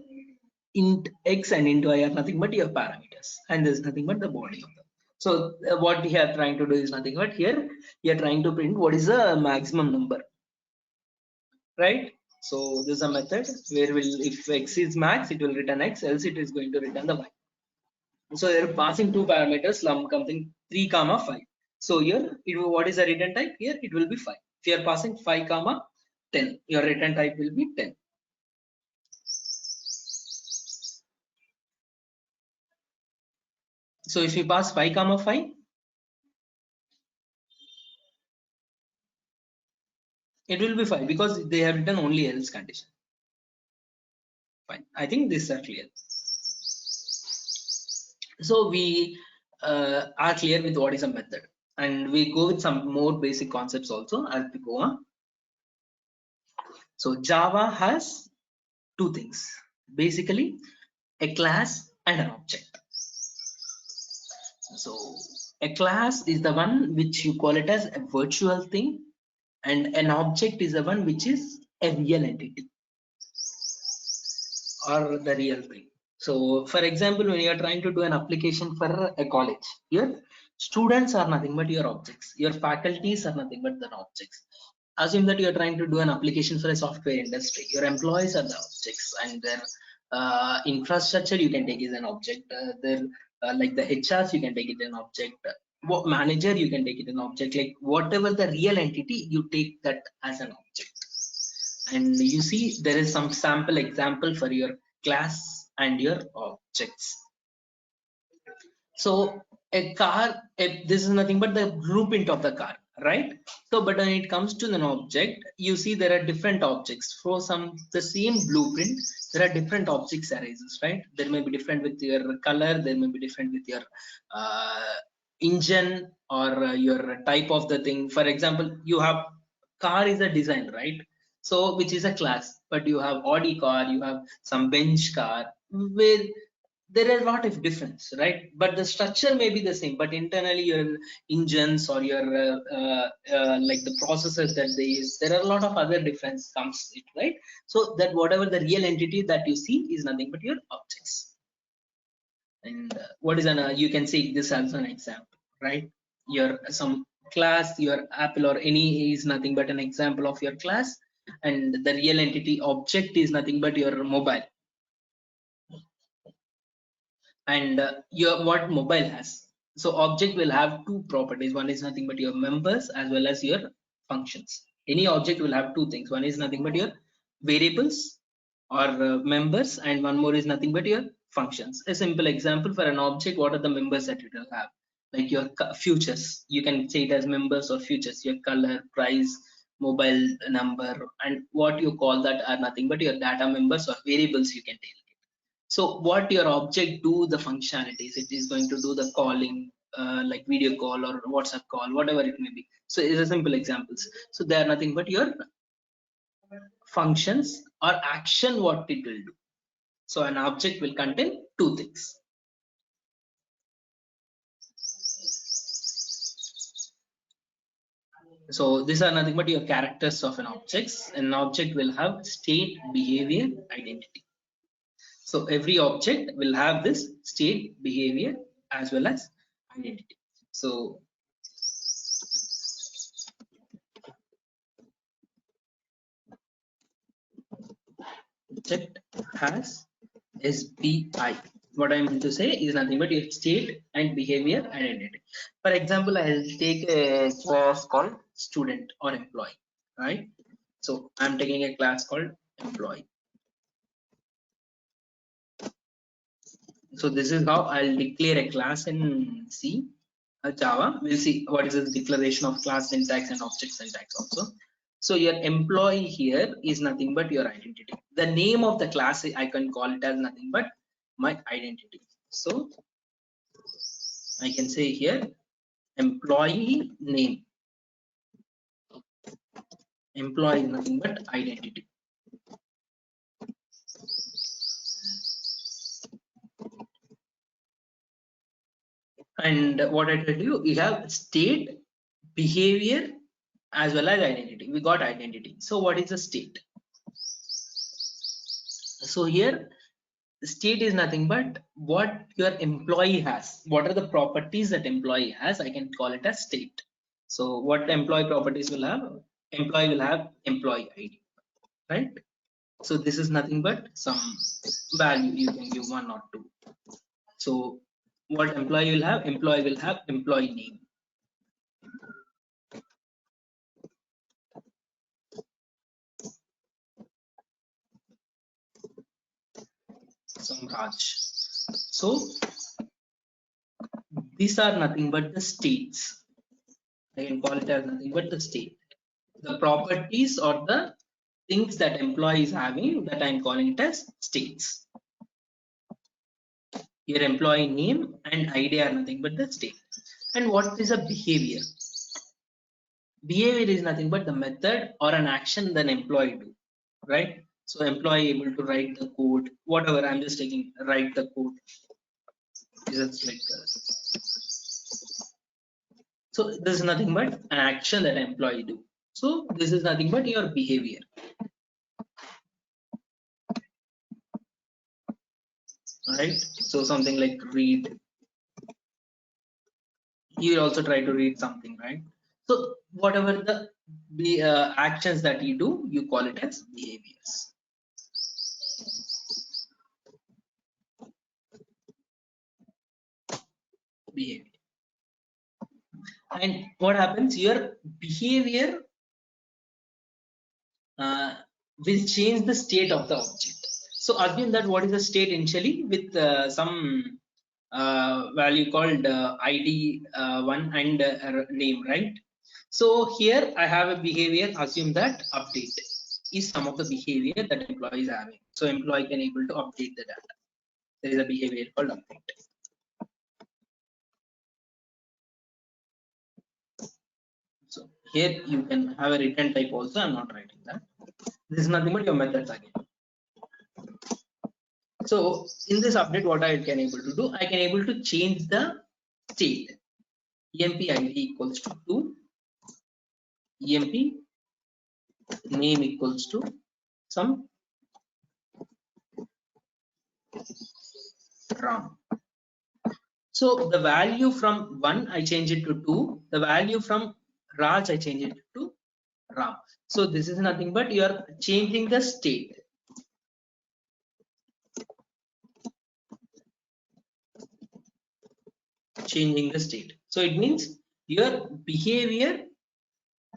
int x and int y are nothing but your parameters, and there's nothing but the body of them. So what we are trying to do is nothing but here we are trying to print what is the maximum number, right? So this is a method where if x is max, it will return x, else it is going to return the y. So they're passing 2 parameters, something 3, 5. So here, what is the return type? Here it will be 5. If you are passing 5, 10, your return type will be 10. So if we pass 5 comma 5, it will be 5 because they have written only else condition. Fine. I think these are clear. So we are clear with what is a method, and we go with some more basic concepts also as we go on. So Java has two things, basically a class and an object. So a class is the one which you call it as a virtual thing, and an object is the one which is a real entity or the real thing. So for example, when you are trying to do an application for a college, your students are nothing but your objects, your faculties are nothing but the objects. Assume that you are trying to do an application for a software industry, your employees are the objects, and their infrastructure you can take as an object, their like the HRs you can take it an object, what manager you can take it an object, like whatever the real entity you take that as an object. And you see there is some sample example for your class and your objects. So a car, this is nothing but the blueprint of the car, right? So but when it comes to an object, you see there are different objects for the same blueprint. There are different objects arises, right? There may be different with your color, there may be different with your engine or your type of the thing. For example, you have car is a design, right? So which is a class, but you have Audi car, you have some Bench car, where there are a lot of difference, right? But the structure may be the same, but internally your engines or your like the processors that they use, there are a lot of other difference comes it, right? So that whatever the real entity that you see is nothing but your objects. And what is an you can see this as an example, right? Your some class, your Apple or any is nothing but an example of your class, and the real entity object is nothing but your mobile. And your what mobile has, so object will have two properties, one is nothing but your members as well as your functions. Any object will have two things, one is nothing but your variables or members, and one more is nothing but your functions. A simple example for an object, what are the members that it will have, like your futures, you can say it as members or futures, your color, price, mobile number, and what you call that are nothing but your data members or variables you can take. So what your object do the functionalities, it is going to do the calling, like video call or WhatsApp call, whatever it may be. So it's a simple examples. So they are nothing but your functions or action what it will do. So an object will contain two things. So these are nothing but your characters of an object. An object will have state, behavior, identity. So every object will have this state, behavior as well as identity. So object has SBI. What I mean to say is nothing but your state and behavior and identity. For example, I'll take a class called student or employee, right? So I'm taking a class called employee. So this is how I'll declare a class in C, Java. We'll see what is the declaration of class syntax and object syntax also. So your employee here is nothing but your identity. The name of the class I can call it as nothing but my identity. So I can say here employee name. Employee is nothing but identity. And what I tell you, you have state, behavior as well as identity. We got identity. So what is the state? So here state is nothing but what your employee has. What are the properties that employee has? I can call it as state. So what employee properties will have? Employee will have employee ID, right? So this is nothing but some value, you can give 1 or 2. So what employee will have? Employee will have employee name. Some Raj. So these are nothing but the states. I can call it as nothing but the state. The properties or the things that employee is having, that I'm calling it as states. Your employee name and ID are nothing but the state. And what is a behavior? Behavior is nothing but the method or an action that employee do, right? So employee able to write the code, whatever. I'm just taking write the code. Just like so, this is nothing but an action that employee do. So this is nothing but your behavior. Right? So something like read. You also try to read something, right? So whatever the actions that you do, you call it as behaviors. Behavior. And what happens? Your behavior will change the state of the object. So assume that what is the state initially with some value called ID 1 and name, right? So here I have a behavior. Assume that update is some of the behavior that employee is having. So employee can able to update the data. There is a behavior called update. So here you can have a return type also. I'm not writing that. This is nothing but your methods again. So in this update, what I can able to do, I can able to change the state. EMP ID equals to 2. EMP name equals to some Ram. So the value from 1 I change it to 2. The value from Raj I change it to Ram. So this is nothing but you are changing the state. Changing the state. So it means your behavior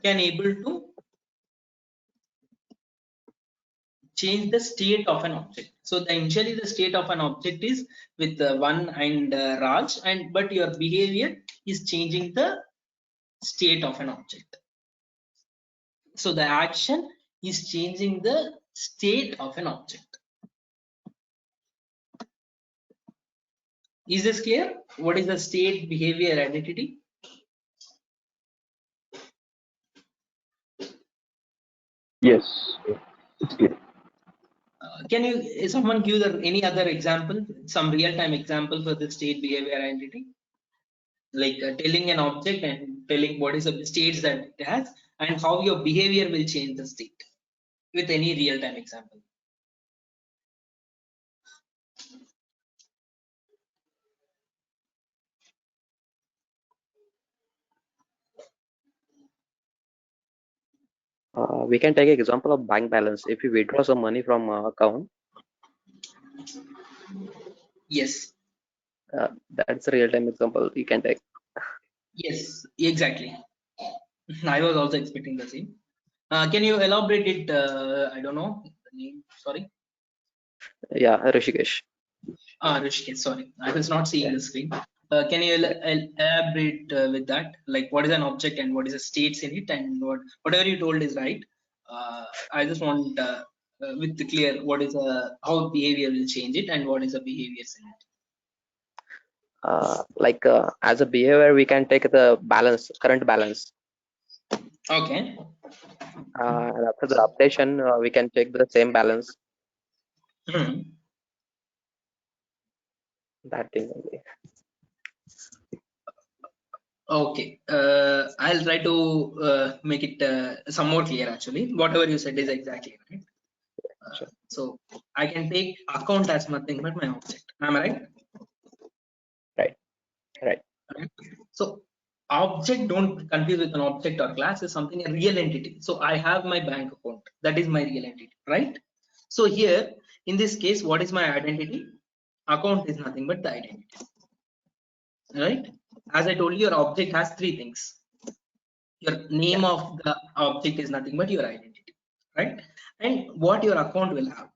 can able to change the state of an object. So initially the state of an object is with 1 and Raj, and but your behavior is changing the state of an object. So the action is changing the state of an object. Is this clear? What is the state, behavior, identity? Yes, it's clear. Can you someone give any other example, some real-time example for the state, behavior, identity? Like telling an object and telling what is the states that it has and how your behavior will change the state with any real-time example. We can take an example of bank balance. If you withdraw some money from account, Yes. That's a real-time example you can take. Yes, exactly. I was also expecting the same. Can you elaborate it? I don't know the name. Sorry. Yeah, Rishikesh. Rishikesh. Sorry, I was not seeing Yeah. the screen. Can you elaborate with that? Like, what is an object and what is the states in it, and whatever you told is right. I just want with the clear what is how behavior will change it and what is the behaviors in it. As a behavior, we can take the balance, current balance. Okay. And after the updation, we can take the same balance. Hmm. That thing only. Okay, I'll try to make it somewhat clear actually. Whatever you said is exactly right. Sure. So I can take account as nothing but my object. Am I right? Right. So object, don't confuse with an object or class, is something a real entity. So I have my bank account. That is my real entity, right? So here in this case, what is my identity? Account is nothing but the identity, right? As I told you, your object has 3 things. Your name of the object is nothing but your identity, right? And what your account will have,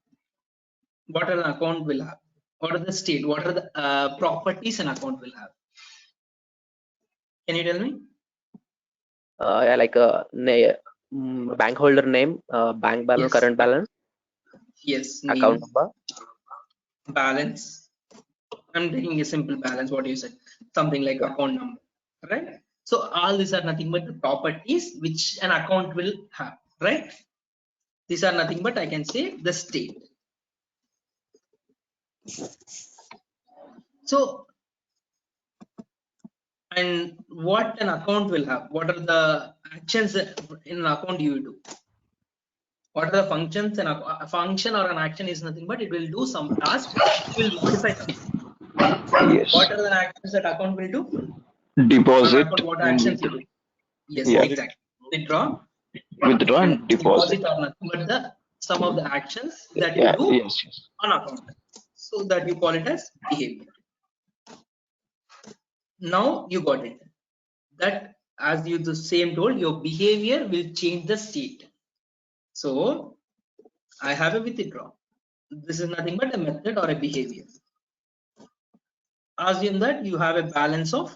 what an account will have, what are the state, what are the properties an account will have. Can you tell me? Yeah, like bank holder name, bank balance, Yes. current balance, Yes. account Name, number. balance. I'm taking a simple balance. What you said, something like Yeah. account number, right? So all these are nothing but the properties which an account will have, right? These are nothing but I can say the state. So, and what an account will have? What are the actions that in an account you will do? What are the functions? And a function or an action is nothing but it will do some task. It will modify something. Yes. What are the actions that account will do? Deposit Account, what and actions it withdraw. will? Yes, Yeah. exactly. Withdraw Withdraw and and deposit. are nothing but the some of the actions that you Yeah. do Yes. Yes. on account. So that you call it as behavior. Now you got it. That as you the same told, your behavior will change the state. So I have a withdraw. This is nothing but a method or a behavior. Assume that you have a balance of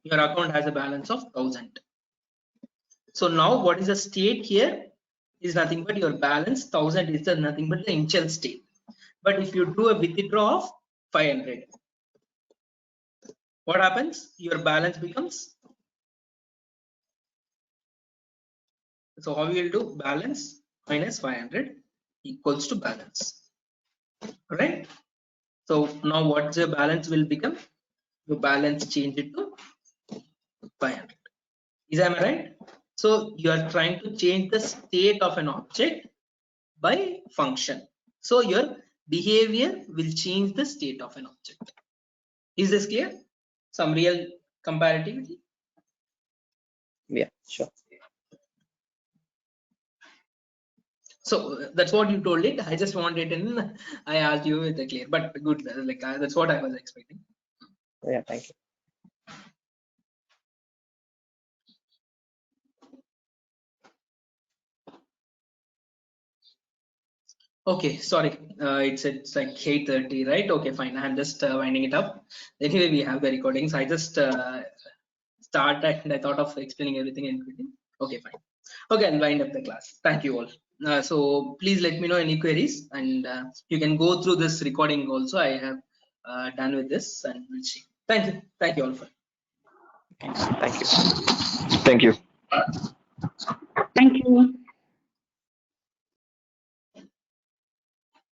your account has a balance of 1000. So now what is the state here is nothing but your balance 1000 is the nothing but the initial state. But if you do a withdraw of 500, what happens? Your balance becomes, so how we will do balance minus 500 equals to balance, right? So now what's your balance will become? Your balance change it to 500. Is am I right? So you are trying to change the state of an object by function. So your behavior will change the state of an object. Is this clear? Some real comparativity? Yeah, sure. So that's what you told it. I just wanted in. I asked you with a clear, but good. Like that's what I was expecting. Yeah, thank you. Okay, sorry. It's like 8:30, right? Okay, fine. I'm just winding it up. Anyway, we have the recordings. I just started and I thought of explaining everything and everything. Okay, fine. Okay, I'll wind up the class. Thank you all. So please let me know any queries, and you can go through this recording also. I have done with this, and we'll see. Thank you. Thank you all for. Thank you. Thank you. Thank you.